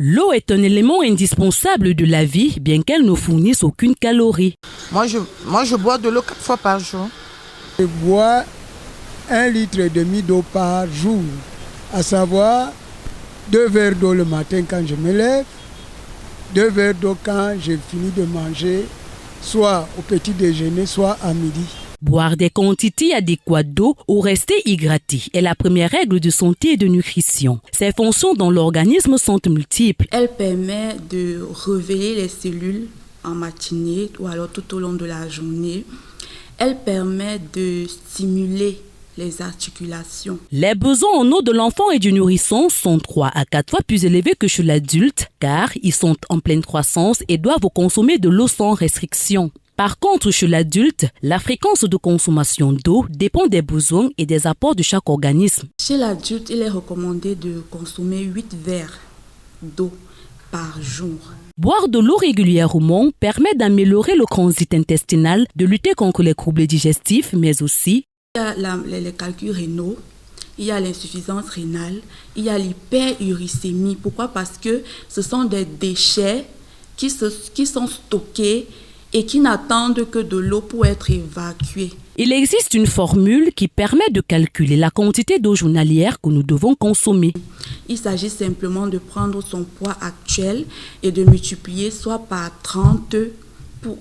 L'eau est un élément indispensable de la vie, bien qu'elle ne fournisse aucune calorie. Moi, je bois de l'eau 4 fois par jour. Je bois 1,5 litre d'eau par jour, à savoir 2 verres d'eau le matin quand je me lève, 2 verres d'eau quand j'ai fini de manger, soit au petit déjeuner, soit à midi. Boire des quantités adéquates d'eau ou rester hydraté est la première règle de santé et de nutrition. Ses fonctions dans l'organisme sont multiples. Elle permet de réveiller les cellules en matinée ou alors tout au long de la journée. Elle permet de stimuler les articulations. Les besoins en eau de l'enfant et du nourrisson sont 3 à 4 fois plus élevés que chez l'adulte, car ils sont en pleine croissance et doivent consommer de l'eau sans restriction. Par contre, chez l'adulte, la fréquence de consommation d'eau dépend des besoins et des apports de chaque organisme. Chez l'adulte, il est recommandé de consommer 8 verres d'eau par jour. Boire de l'eau régulièrement permet d'améliorer le transit intestinal, de lutter contre les troubles digestifs, mais aussi il y a les calculs rénaux, il y a l'insuffisance rénale, il y a l'hyperuricémie. Pourquoi? Parce que ce sont des déchets qui sont stockés et qui n'attendent que de l'eau pour être évacués. Il existe une formule qui permet de calculer la quantité d'eau journalière que nous devons consommer. Il s'agit simplement de prendre son poids actuel et de multiplier soit par 30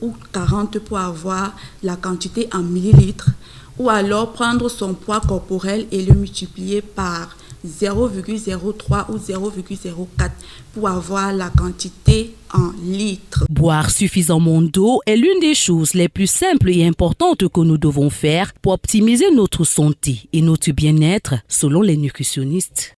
ou 40 pour avoir la quantité en millilitres, ou alors prendre son poids corporel et le multiplier par 0,03 ou 0,04 pour avoir la quantité en litres. Boire suffisamment d'eau est l'une des choses les plus simples et importantes que nous devons faire pour optimiser notre santé et notre bien-être selon les nutritionnistes.